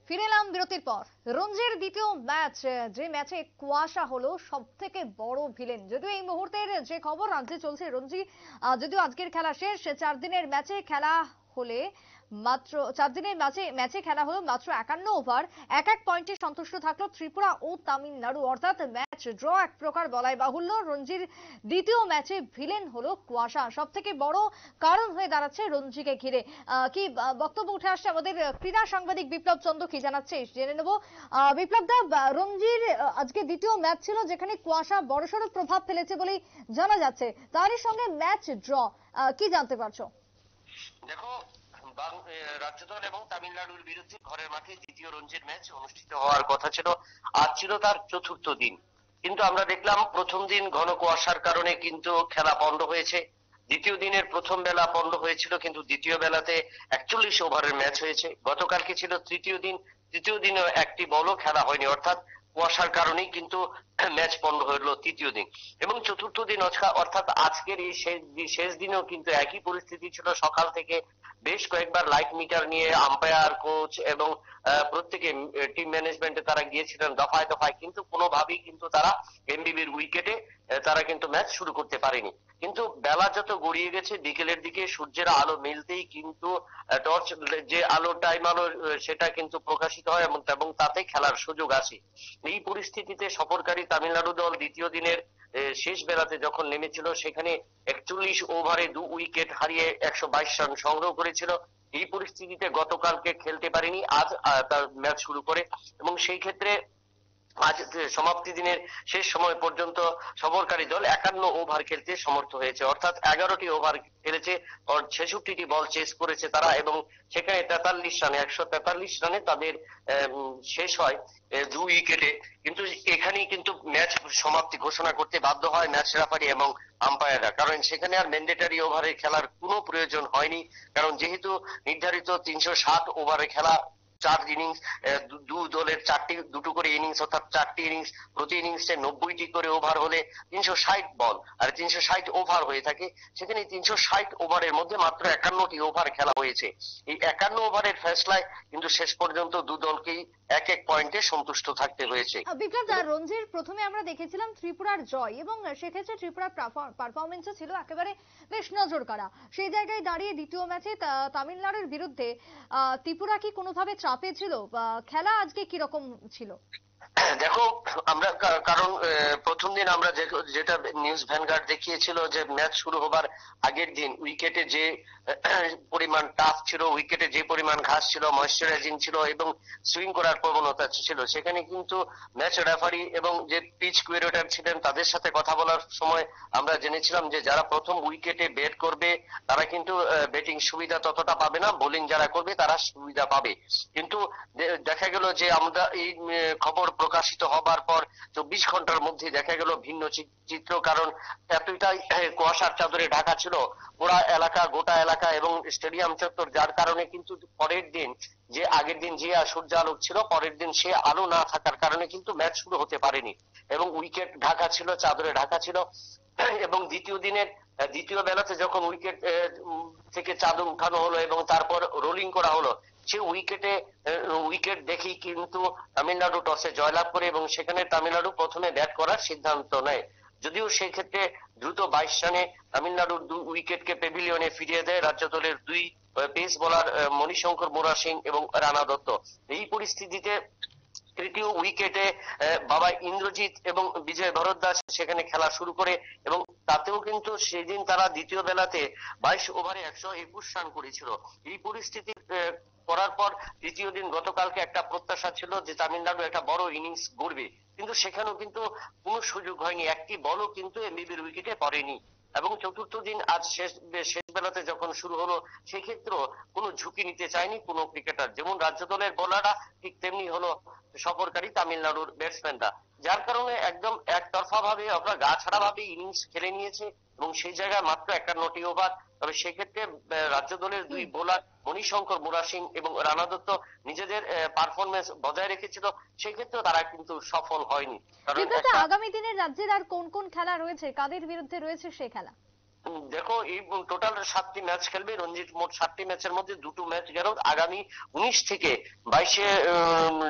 ফিরে এলাম বিরতির পর। রঞ্জির দ্বিতীয় ম্যাচ, যে ম্যাচে কুয়াশা হলো সব থেকে বড় ভিলেন। যদিও এই মুহূর্তের যে খবর রাজ্যে চলছে রঞ্জি, যদিও আজকের খেলা শেষ, 4 দিনের ম্যাচে খেলা হলে মাত্র 4 দিনের ম্যাচে খেলা হলো মাত্র 51 ওভার। এক এক পয়েন্টে সন্তুষ্ট থাকলো ত্রিপুরা ও তামিলনাড়ু, অর্থাৎ ম্যাচ ড্র এক প্রকার বলাই বাহুল্য। রঞ্জির দ্বিতীয় ম্যাচে ভিলেন হলো কুয়াশা, সব থেকে বড় কারণ হয়ে দাঁড়াচ্ছে রঞ্জিকে ঘিরে। কি বক্তব্য উঠে আসছে আমাদের ক্রীড়া সাংবাদিক বিপ্লব চন্দ্র, কি জানাচ্ছে জেনে নেব। বিপ্লব দা, রঞ্জির আজকে দ্বিতীয় ম্যাচ ছিল যেখানে কুয়াশা বড়সড় প্রভাব ফেলেছে বলেই জানা যাচ্ছে, তারই সঙ্গে ম্যাচ ড্র, কি জানতে পারছো? দেখো, রাজ্য দল এবং তামিলনাড়ুর বিরুদ্ধে ঘরের মাঠে দ্বিতীয় রঞ্জির ম্যাচ অনুষ্ঠিত হওয়ার কথা ছিল। আজ ছিল তার চতুর্থ দিন, কিন্তু আমরা দেখলাম প্রথম দিন ঘন কুয়াশার কারণে কিন্তু খেলা পন্ড হয়েছে। দ্বিতীয় দিনের প্রথম বেলা পন্ড হয়েছিল, কিন্তু দ্বিতীয় বেলাতে 41 ওভারের ম্যাচ হয়েছে। গতকালকে ছিল তৃতীয় দিন, তৃতীয় দিনেও একটি বলও খেলা হয়নি, অর্থাৎ কুয়াশার কারণেই কিন্তু ম্যাচ পন্ড হলো তৃতীয় দিন। এবং চতুর্থ দিন অর্থাৎ আজকের এই শেষ দিনেও কিন্তু একই পরিস্থিতি ছিল। সকাল থেকে বেশ কয়েকবার লাইট মিটার নিয়ে আম্পায়ার, কোচ এবং প্রত্যেকে টিম ম্যানেজমেন্টে তারা গিয়েছিলেন দফায় দফায়, কিন্তু কোনোভাবেই কিন্তু তারা এমবিবির উইকেটে তারা কিন্তু ম্যাচ শুরু করতে পারেনি। কিন্তু বেলা যত গড়িয়ে গেছে, বিকেলের দিকে সূর্যের আলো মিলতেই কিন্তু টর্চ যে আলো, টাইম আলো, সেটা কিন্তু প্রকাশিত হয় এবং তাতে খেলার সুযোগ আসে। এই পরিস্থিতিতে সফরকারী তামিলনাড়ু দল দ্বিতীয় দিনের শেষ বেলাতে যখন নেমেছিল, সেখানে 41 ওভারে 2 উইকেট হারিয়ে 122 রান সংগ্রহ করেছিল। এই পরিস্থিতিতে গতকালকে খেলতে পারেনি, আজ তার ম্যাচ শুরু করে। এবং সেই ক্ষেত্রে আজ সমাপ্তি দিনের শেষ সময় পর্যন্ত সফরকারী দল 51 ওভার খেলতে সমর্থ হয়েছে, অর্থাৎ 11টি ওভার খেলেছে, 66টি বল চেস করেছে তারা, এবং সেখানে 143 রানে তাদের শেষ হয় 2 উইকেটে। কিন্তু এখানেই কিন্তু ম্যাচ সমাপ্তি ঘোষণা করতে বাধ্য হয় ম্যাচ রেফারি এবং আম্পায়াররা, কারণ সেখানে আর ম্যান্ডেটরি ওভারে খেলার কোনো প্রয়োজন হয়নি। কারণ যেহেতু নির্ধারিত 360 ওভারে খেলা, 4 ইনিংস, দলের দুটো করে ইনিংস, অর্থাৎ 4টি ইনিংস, প্রতি ইনিংসে 90টি করে ওভার হলে 360 বল আর 360 ওভার হয়ে থাকে। সেখানে 360 ওভারের মধ্যে মাত্র 51টি ওভার খেলা হয়েছে। এই 51 ওভারের ফেসলায় কিন্তু শেষ পর্যন্ত দু দলকেই এক এক পয়েন্টে সন্তুষ্ট থাকতে হয়েছে। বিপ্লব দা, রঞ্জির প্রথমে আমরা দেখেছিলাম ত্রিপুরার জয়, এবং সেক্ষেত্রে ত্রিপুরার পারফরমেন্সও ছিল একেবারে বেশ নজর কাড়া। সেই জায়গায় দাঁড়িয়ে দ্বিতীয় ম্যাচে তামিলনাড়ুর বিরুদ্ধে ত্রিপুরা কি কোনোভাবে চাপে ছিল? খেলা আজকে কিরকম ছিল? দেখো, আমরা কারণ প্রথম দিন আমরা যেটা নিউজ ভ্যানগার্ড দেখিয়েছিল, যে ম্যাচ শুরু হবার আগের দিন উইকেটে যে পরিমাণ টাফ ছিল, উইকেটে যে পরিমাণ ঘাস ছিল, ময়েশ্চারাইজিং ছিল এবং সুইং করার প্রবণতা ছিল, সেখানে কিন্তু ম্যাচ রেফারি এবং যে পিচ কুরেটর ছিলেন তাদের সাথে কথা বলার সময় আমরা জেনেছিলাম যে যারা প্রথম উইকেটে ব্যাট করবে তারা কিন্তু ব্যাটিং সুবিধা ততটা পাবে না, বোলিং যারা করবে তারা সুবিধা পাবে। কিন্তু দেখা গেল যে আমরা এই খবর প্রকাশিত হবার পর 24 ঘন্টার মধ্যে দেখা গেল ভিন্ন চিত্র, কারণ এতটাই কুয়াশার চাদরে ঢাকা ছিল গোটা এলাকা এবং স্টেডিয়াম চত্বর, যার কারণে কিন্তু পরের দিন যে আগের দিন যে সূর্য আলো ছিল, পরের দিন সে আলো না থাকার কারণে কিন্তু ম্যাচ শুরু হতে পারেনি এবং উইকেট ঢাকা ছিল, চাদরে ঢাকা ছিল। এবং দ্বিতীয় বেলাতে যখন উইকেট থেকে চাদর উঠানো হলো এবং তারপর রোলিং করা হলো, সে উইকেট দেখেই কিন্তু তামিলনাড়ু টসে জয়লাভ করে এবং সেখানে তামিলনাড়ু প্রথমে ব্যাট করার সিদ্ধান্ত নেয়। যদিও সেই ক্ষেত্রে দ্রুত 22 রানে তামিলনাড়ুর 2 উইকেটকে প্যাভিলিয়নে ফিরিয়ে দেয় রাজ্য দলের 2 পেস বোলার মণিশঙ্কর মুরা সিং এবং রানা দত্ত। এই পরিস্থিতিতে তৃতীয় উইকেটে বাবা ইন্দ্রজিৎ এবং বিজয় ভরদ্বাজ সেখানে খেলা শুরু করে, এবং তাতেও কিন্তু সেদিন তারা দ্বিতীয় বেলাতে 22 ওভারে 121 রান করেছিল। এই পরিস্থিতি করার পর তৃতীয় দিন গতকালকে একটা প্রত্যাশা ছিল যে তামিলনাড়ু একটা বড় ইনিংস গড়বে, কিন্তু সেখানেও কিন্তু কোনো সুযোগ হয়নি, একটি বলও কিন্তু এমবিবির উইকেটে পড়েনি। এবং চতুর্থ দিন আজ শেষ বেলাতে যখন শুরু হলো, সেক্ষেত্রেও কোনো ঝুঁকি নিতে চায়নি কোনো ক্রিকেটার, যেমন রাজ্য দলের বোলাররা ঠিক তেমনি হলো সফরকারী তামিলনাড়ুর ব্যাটসম্যানরা, যার কারণে একদম একতরফা ভাবে আমরা গা ছাড়া ভাবে ইনিংস খেলে নিয়েছে এবং সেই জায়গায় মাত্র 51টি ওভার। তবে সেক্ষেত্রে রাজ্য দলের 2 বোলার মণিশঙ্কর মুরা সিং এবং রানা দত্ত নিজেদের পারফরমেন্স বজায় রেখেছিল, সেক্ষেত্রে তারা কিন্তু সফল হয়নি। কারণ আগামী দিনে রাজ্যের আর কোন কোন খেলা রয়েছে, কাদের বিরুদ্ধে রয়েছে সে খেলা? দেখো এই টোটাল 7টি ম্যাচ খেলবে রঞ্জিত, মোট 7টি ম্যাচের মধ্যে দুটো ম্যাচ গেল। আগামী 19 থেকে 22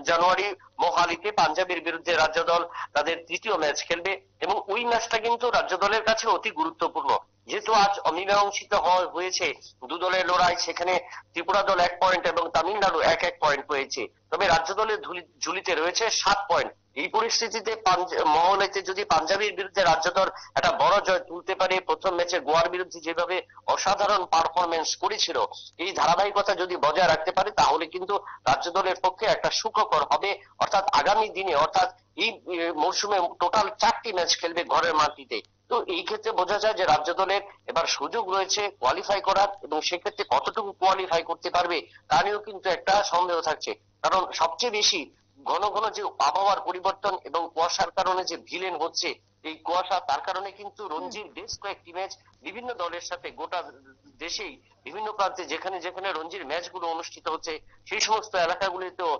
জানুয়ারি মোহালিতে পাঞ্জাবের বিরুদ্ধে রাজ্য দল তাদের তৃতীয় ম্যাচ খেলবে এবং ওই ম্যাচটা কিন্তু রাজ্য দলের কাছে অতি গুরুত্বপূর্ণ। যেহেতু আজ অমীমাংসিত হয়েছে দু দলের লড়াই, সেখানে ত্রিপুরা দল 1 পয়েন্ট এবং তামিলনাড়ু 1 পয়েন্ট পেয়েছে, তবে রাজ্য দলের ঝুলিতে রয়েছে 7 পয়েন্ট। এই পরিস্থিতিতে মহলাইতে যদি পাঞ্জাবের বিরুদ্ধে রাজ্য দল একটা বড় জয় তুলতে পারে, প্রথম ম্যাচে গোয়ার বিরুদ্ধে যেভাবে অসাধারণ পারফরমেন্স করেছিল, এই ধারাবাহিকতা যদি বজায় রাখতে পারে তাহলে কিন্তু রাজ্য দলের পক্ষে একটা সুখকর হবে। অর্থাৎ আগামী দিনে, অর্থাৎ এই মরশুমে টোটাল 4টি ম্যাচ খেলবে ঘরের মাটিতে। তো এই ক্ষেত্রে বোঝা যায় যে রাজ্য দলের এবার সুযোগ রয়েছে কোয়ালিফাই করার, এবং সেক্ষেত্রে কতটুকু কোয়ালিফাই করতে পারবে তা নিয়েও কিন্তু একটা সন্দেহ থাকছে। কারণ সবচেয়ে বেশি ঘন ঘন যে আবহাওয়ার পরিবর্তন এবং কুয়াশার কারণে যে ভিলেন হচ্ছে, এই কুয়াশা, তার কারণে কিন্তু রঞ্জির বেশ কয়েকটি ম্যাচ বিভিন্ন দলের সাথে গোটা দেশেই বিভিন্ন প্রান্তে যেখানে যেখানে রঞ্জির ম্যাচগুলো অনুষ্ঠিত হচ্ছে সেই সমস্ত এলাকাগুলিতেও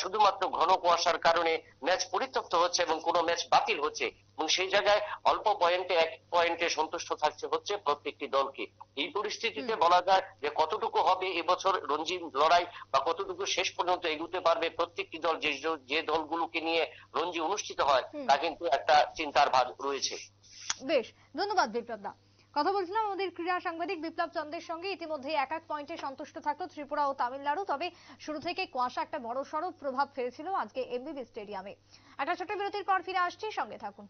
শুধুমাত্র ঘন কুয়াশার কারণে ম্যাচ পরিত্যক্ত হচ্ছে এবং কোনো ম্যাচ বাতিল হচ্ছে, এবং সেই জায়গায় অল্প পয়েন্টে 1 পয়েন্টে সন্তুষ্ট থাকছে হচ্ছে প্রত্যেকটি দলকে। এই পরিস্থিতিতে বলা যায় যে কতটুকু হবে এবছর রঞ্জি লড়াই, বা কতটুকু শেষ পর্যন্ত এগুতে পারবে প্রত্যেকটি দল, যে দলগুলোকে নিয়ে রঞ্জি অনুষ্ঠিত হয় তা কিন্তু একটা চিন্তার ভাগ রয়েছে। বেশ, ধন্যবাদ বিপ্লব দা। কথা বলছিলাম আমাদের ক্রীড়া সাংবাদিক বিপ্লব চন্দ্রের সঙ্গে। ইতিমধ্যে 1 পয়েন্টে সন্তুষ্ট থাকতো ত্রিপুরা ও তামিলনাড়ু, তবে শুরু থেকে কুয়াশা একটা বড়সড় প্রভাব ফেলেছিল আজকে এমবিবি স্টেডিয়ামে। একটা ছোট্ট বিরতির পর ফিরে আসছি, সঙ্গে থাকুন।